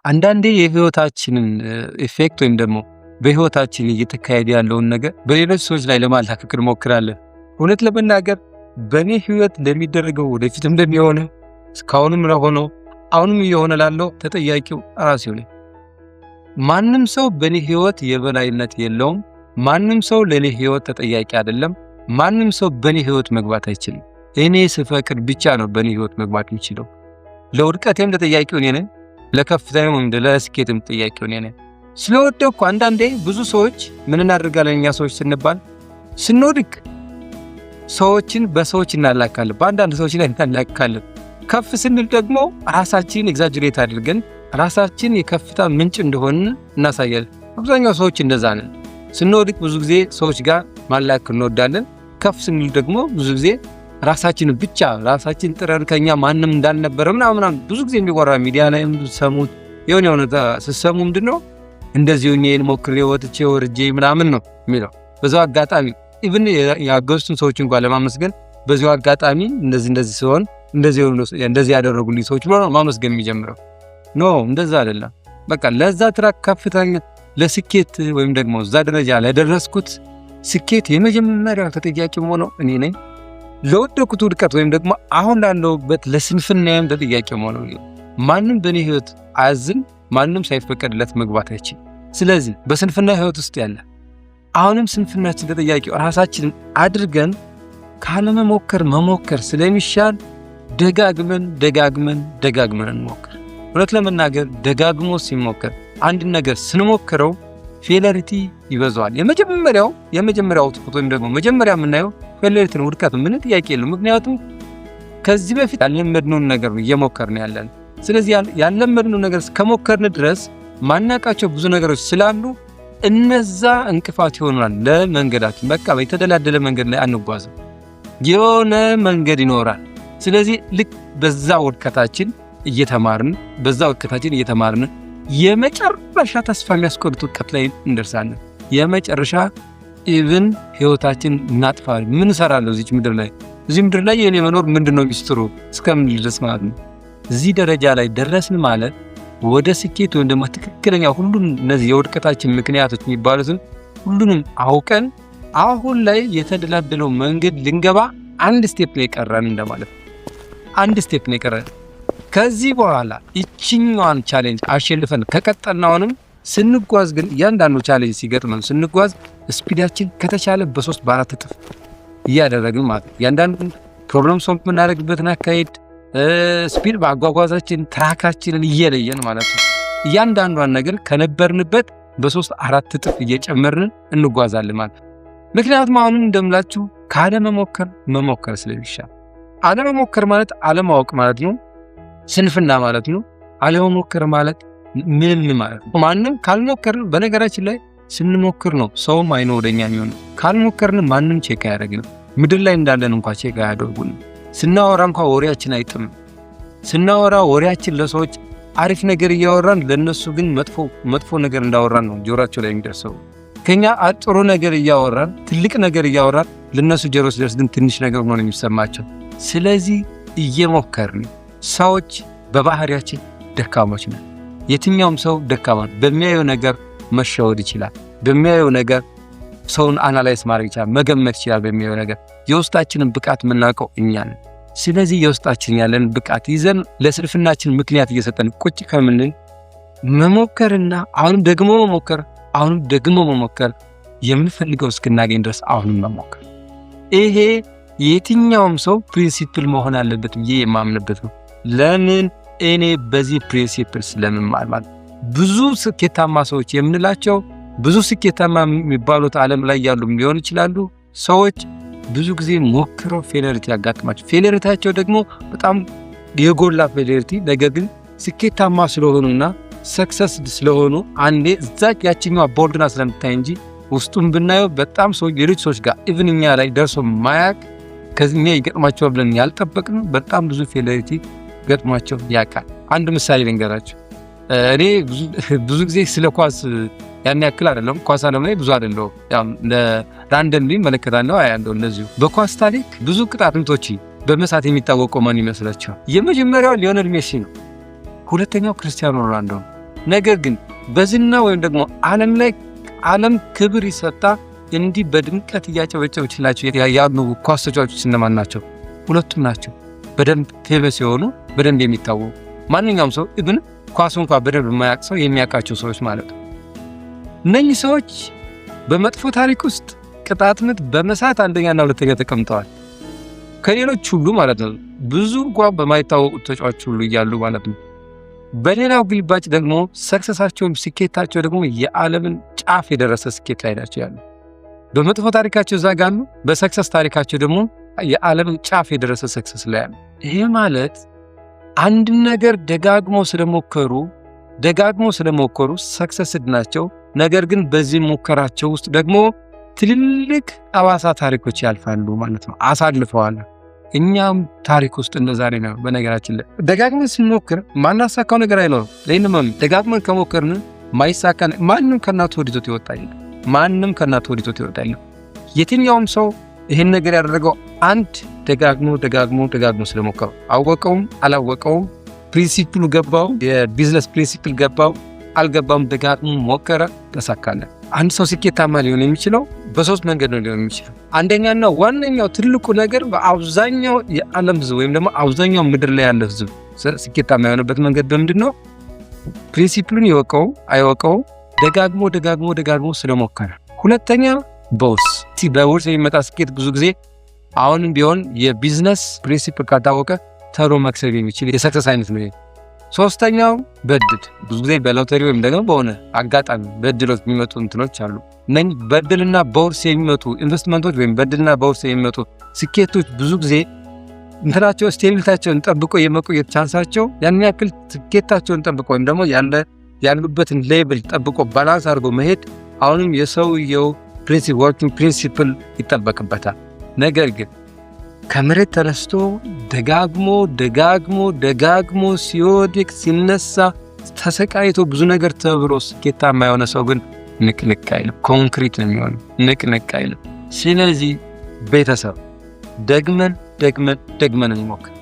አንዳንዴ የህይወታችንን ኢፌክት ወይም ደግሞ በህይወታችን እየተካሄደ ያለውን ነገር በሌሎች ሰዎች ላይ ለማላከክ እንሞክራለን። እውነት ለመናገር በእኔ ህይወት እንደሚደረገው ወደፊትም እንደሚሆነ እስካሁንም ለሆነው አሁንም እየሆነ ላለው ተጠያቂው ራሴው ነኝ። ማንም ሰው በእኔ ህይወት የበላይነት የለውም። ማንም ሰው ለእኔ ህይወት ተጠያቂ አይደለም። ማንም ሰው በእኔ ህይወት መግባት አይችልም። እኔ ስፈቅድ ብቻ ነው በእኔ ህይወት መግባት የሚችለው። ለውድቀቴም ተጠያቂው እኔ ነኝ። ለከፍታዬም ወይም ለስኬትም ተጠያቂው እኔ ነኝ። ስለወደቅኩ አንዳንዴ ብዙ ሰዎች ምን እናደርጋለን? እኛ ሰዎች ስንባል ስንወድቅ ሰዎችን በሰዎች እናላካለን፣ በአንዳንድ ሰዎች ላይ እናላካለን። ከፍ ስንል ደግሞ ራሳችንን ኤግዛጅሬት አድርገን ራሳችን የከፍታ ምንጭ እንደሆን እናሳያለን። አብዛኛው ሰዎች እንደዛ ነን። ስንወድቅ ብዙ ጊዜ ሰዎች ጋር ማላክ እንወዳለን። ከፍ ስንል ደግሞ ብዙ ጊዜ ራሳችን ብቻ ራሳችን ጥረን ከኛ ማንም እንዳልነበረ ምናምን ብዙ ጊዜ የሚወራ ሚዲያ ላይ ሰሙት የሆነ ስሰሙ ምንድነው እንደዚሁ እኔን ሞክሬ ወጥቼ ወርጄ ምናምን ነው የሚለው። በዛው አጋጣሚ ኢቭን ያገዙትን ሰዎች እንኳን ለማመስገን በዛው አጋጣሚ እንደዚህ ሲሆን እንደዚህ ያደረጉልኝ ሰዎች ብሎ ማመስገን የሚጀምረው ኖ፣ እንደዛ አይደለም። በቃ ለዛ ትራክ ከፍተኛ ለስኬት ወይም ደግሞ እዛ ደረጃ ለደረስኩት ስኬት የመጀመሪያው ተጠያቂ ሆኖ እኔ ነኝ። ለወደቁት ውድቀት ወይም ደግሞ አሁን ላለሁበት ለስንፍናዬም ተጠያቂ ሆኖ ማንም በእኔ ህይወት አያዝን፣ ማንም ሳይፈቀድለት መግባት አይችልም። ስለዚህ በስንፍና ህይወት ውስጥ ያለ አሁንም ስንፍናችን ተጠያቂው ራሳችንን አድርገን ካለመሞከር መሞከር ስለሚሻል ደጋግመን እንሞክር። እውነት ለመናገር ደጋግሞ ሲሞከር አንድ ነገር ስንሞክረው ፌለሪቲ ይበዛዋል። የመጀመሪያው ጥቁት ወይም ደግሞ መጀመሪያ የምናየው ፌለሪቲ ነው፣ ውድቀት ምን ጥያቄ የለው። ምክንያቱም ከዚህ በፊት ያልለመድነውን ነገር እየሞከርን ያለን። ስለዚህ ያልለመድነው ነገር እስከሞከርን ድረስ ማናቃቸው ብዙ ነገሮች ስላሉ እነዛ እንቅፋት ይሆናል ለመንገዳችን። በቃ የተደላደለ መንገድ ላይ አንጓዝም፣ የሆነ መንገድ ይኖራል። ስለዚህ ልክ በዛ ውድቀታችን እየተማርን የመጨረሻ ተስፋ የሚያስቆርጥ ውድቀት ላይ እንደርሳለን። የመጨረሻ ኢቭን ህይወታችን እናጥፋለን። ምን እሰራለሁ እዚህ ምድር ላይ የኔ መኖር ምንድነው ሚስጥሩ እስከምን ድረስ ማለት ነው። እዚህ ደረጃ ላይ ደረስን ማለት ወደ ስኬት ወይም ደግሞ ትክክለኛ ሁሉም እነዚህ የውድቀታችን ምክንያቶች የሚባሉትን ሁሉንም አውቀን አሁን ላይ የተደላደለው መንገድ ልንገባ አንድ ስቴፕ ነው የቀረን እንደማለት። አንድ ስቴፕ ነው የቀረን። ከዚህ በኋላ ይችኛዋን ቻሌንጅ አሸንፈን ከቀጠልናውንም ስንጓዝ ግን እያንዳንዱ ቻሌንጅ ሲገጥመን ስንጓዝ ስፒዳችን ከተቻለ በ3 በ4 እጥፍ እያደረግን ማለት ነው። እያንዳንዱ ፕሮብለም ሶልቭ የምናደርግበትን አካሄድ ስፒድ በአጓጓዛችን ትራካችንን እየለየን ማለት ነው። እያንዳንዷን ነገር ከነበርንበት በ3 4 እጥፍ እየጨመርን እንጓዛለን ማለት ነው። ምክንያቱም አሁንም እንደምላችሁ መሞከር ስለሚሻል። አለመሞከር ማለት አለማወቅ ማለት ነው፣ ስንፍና ማለት ነው። አለመሞከር ማለት ምን ማለት ነው? ማንም ካልሞከርን፣ በነገራችን ላይ ስንሞክር ነው ሰውም አይኖ ወደኛ የሚሆነው። ካልሞከርን ማንም ቼክ አያደርግንም። ምድር ላይ እንዳለን እንኳን ቼክ አያደርጉንም። ስናወራ እንኳን ወሬያችን አይጥም። ስናወራ ወሬያችን ለሰዎች አሪፍ ነገር እያወራን ለነሱ ግን መጥፎ ነገር እንዳወራን ነው ጆሮአቸው ላይ የሚደርሰው። ከኛ ጥሩ ነገር እያወራን ትልቅ ነገር እያወራን ለነሱ ጆሮ ሲደርስ ግን ትንሽ ነገር ሆኖ ነው የሚሰማቸው። ስለዚህ እየሞከርን ሰዎች በባህሪያችን ደካሞች ነን። የትኛውም ሰው ደካማ ነው። በሚያየው ነገር መሸወድ ይችላል። በሚያየው ነገር ሰውን አናላይዝ ማድረግ ይችላል፣ መገመት ይችላል። በሚያየው ነገር የውስጣችንን ብቃት የምናውቀው እኛ ነን። ስለዚህ የውስጣችን ያለን ብቃት ይዘን ለስንፍናችን ምክንያት እየሰጠን ቁጭ ከምንል መሞከርና አሁንም ደግሞ መሞከር የምንፈልገው እስክናገኝ ድረስ አሁንም መሞከር፣ ይሄ የትኛውም ሰው ፕሪንሲፕል መሆን አለበት ብዬ የማምንበት ነው። ለምን? እኔ በዚህ ፕሪንሲፕል ስለምማር ማለት ብዙ ስኬታማ ሰዎች የምንላቸው ብዙ ስኬታማ የሚባሉት ዓለም ላይ ያሉ ሊሆን ይችላሉ ሰዎች ብዙ ጊዜ ሞክረው ፌለሪቲ ያጋጥማቸው። ፌለሪቲያቸው ደግሞ በጣም የጎላ ፌለሪቲ፣ ነገር ግን ስኬታማ ስለሆኑና ሰክሰስ ስለሆኑ አንዴ እዛች ያችኛዋ ቦልድና ስለምታይ እንጂ ውስጡን ብናየው በጣም ሰዎች ሌሎች ሰዎች ጋር ኢቭን እኛ ላይ ደርሶ ማያቅ ከዚህኛ ይገጥማቸዋል ብለን ያልጠበቅን በጣም ብዙ ፌለሪቲ ገጥሟቸው ያውቃል። አንድ ምሳሌ ልንገራቸው። እኔ ብዙ ጊዜ ስለ ኳስ ያን ያክል አይደለም፣ ኳስ ዓለም ላይ ብዙ አይደለም፣ ራንደምሊ መለከታለሁ አያለሁ። እንደዚሁ በኳስ ታሪክ ብዙ ቅጣት ምቶች በመሳት የሚታወቀው ማን ይመስላችኋል? የመጀመሪያው ሊዮኔል ሜሲ ነው። ሁለተኛው ክርስቲያኖ ሮናልዶ ነው። ነገር ግን በዝና ወይም ደግሞ ዓለም ላይ ዓለም ክብር ይሰጣ እንዲህ በድምቀት እያጨበጨበችላቸው ያሉ ኳስ ተጫዋቾች እነማን ናቸው? ሁለቱም ናቸው። በደንብ ፌመስ የሆኑ በደንብ የሚታወቁ ማንኛውም ሰው ኢቭን ኳሱ እንኳን በደንብ የማያውቅ ሰው የሚያውቃቸው ሰዎች ማለት ነው። እነኚህ ሰዎች በመጥፎ ታሪክ ውስጥ ቅጣት ምት በመሳት አንደኛና ሁለተኛ ተቀምጠዋል ከሌሎች ሁሉ ማለት ነው። ብዙ እንኳን በማይታወቁ ተጫዋቾች ሁሉ እያሉ ማለት ነው። በሌላው ግልባጭ ደግሞ ሰክሰሳቸውም ስኬታቸው ደግሞ የዓለምን ጫፍ የደረሰ ስኬት ላይ ናቸው ያሉ። በመጥፎ ታሪካቸው እዛ ጋር ነው፣ በሰክሰስ ታሪካቸው ደግሞ የዓለምን ጫፍ የደረሰ ሰክሰስ ላይ ያሉ። ይሄ ማለት አንድ ነገር ደጋግሞ ስለሞከሩ ሰክሰስድ ናቸው። ነገር ግን በዚህ ሙከራቸው ውስጥ ደግሞ ትልልቅ ጠባሳ ታሪኮች ያልፋሉ ማለት ነው፣ አሳልፈዋል። እኛም ታሪክ ውስጥ እንደዛ ነው። በነገራችን ላይ ደጋግመን ስንሞክር ማናሳካው ነገር አይኖርም። ለእነማም ደጋግመን ከሞከርን ማይሳካ ማንም ከናቱ ወዲቶት ይወጣል። የትኛውም ሰው ይሄን ነገር ያደረገው አንድ ደጋግሞ ስለሞከረው፣ አወቀውም አላወቀውም፣ ፕሪንሲፕሉ ገባው፣ የቢዝነስ ፕሪንሲፕል ገባው አልገባም፣ ደጋግሞ ሞከረ፣ ተሳካለ። አንድ ሰው ስኬታማ ሊሆን የሚችለው በሶስት መንገድ ነው ሊሆን የሚችለው። አንደኛና ዋነኛው ትልቁ ነገር በአብዛኛው የዓለም ሕዝብ ወይም ደግሞ አብዛኛው ምድር ላይ ያለ ሕዝብ ስኬታማ የሆነበት መንገድ በምንድን ነው? ፕሪንሲፕሉን ይወቀው አይወቀው ደጋግሞ ስለሞከረ። ሁለተኛ በውርስ የሚመጣ ስኬት ብዙ ጊዜ አሁንም ቢሆን የቢዝነስ ፕሪንሲፕል ካታወቀ ተሮ መክሰብ የሚችል የሰክሰስ አይነት ነው። ሶስተኛው በድል ብዙ ጊዜ በሎተሪ ወይም ደግሞ በሆነ አጋጣሚ በድሎች የሚመጡ እንትኖች አሉ። እነዚህ በድልና በውርስ የሚመጡ ኢንቨስትመንቶች ወይም በድልና በውርስ የሚመጡ ስኬቶች ብዙ ጊዜ እንትናቸው ስቴቢሊታቸውን ጠብቆ የመቆየት ቻንሳቸው ያን ያክል ስኬታቸውን ጠብቆ ወይም ደግሞ ያሉበትን ሌብል ጠብቆ ባላንስ አድርጎ መሄድ አሁንም የሰውየው ወርኪንግ ፕሪንሲፕል ይጠበቅበታል። ነገር ግን ከመሬት ተነስቶ ደጋግሞ ሲወድቅ ሲነሳ ተሰቃይቶ ብዙ ነገር ተብሎ ስኬታማ የሆነ ሰው ግን ንቅንቅ አይልም። ኮንክሪት ነው የሚሆነው፣ ንቅንቅ አይልም። ስለዚህ ቤተሰብ ደግመን እንሞክር።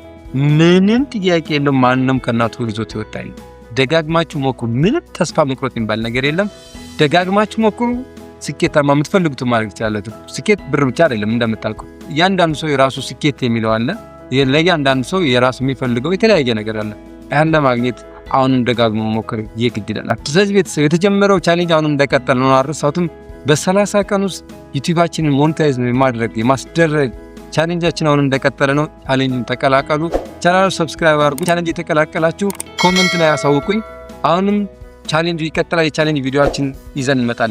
ምንም ጥያቄ የለም። ማንም ከእናቱ ይዞት ይወጣል። ደጋግማችሁ ሞክሩ። ምንም ተስፋ መቁረጥ የሚባል ነገር የለም። ደጋግማችሁ ሞክሩ። ስኬታማ የምትፈልጉትን ማድረግ ትችላላችሁ። ስኬት ብር ብቻ አይደለም እንደምታልኩ። እያንዳንዱ ሰው የራሱ ስኬት የሚለው አለ። ለእያንዳንዱ ሰው የራሱ የሚፈልገው የተለያየ ነገር አለ። ያን ለማግኘት አሁንም ደጋግሞ መሞከር የግድ ይላል። ስለዚህ ቤተሰብ የተጀመረው ቻሌንጅ አሁንም እንደቀጠለ ነው። አረሳውትም በ30 ቀን ውስጥ ዩቲዩባችንን ሞኔታይዝ የማስደረግ ቻሌንጃችን አሁንም እንደቀጠለ ነው። ቻሌንጅን ተቀላቀሉ። ቻናሉ ሰብስክራይብ አድርጉ። ቻሌንጅ የተቀላቀላችሁ ኮሜንት ላይ አሳውቁኝ። አሁንም ቻሌንጁ ይቀጥላል። የቻሌንጅ ቪዲዮአችን ይዘን እንመጣለን።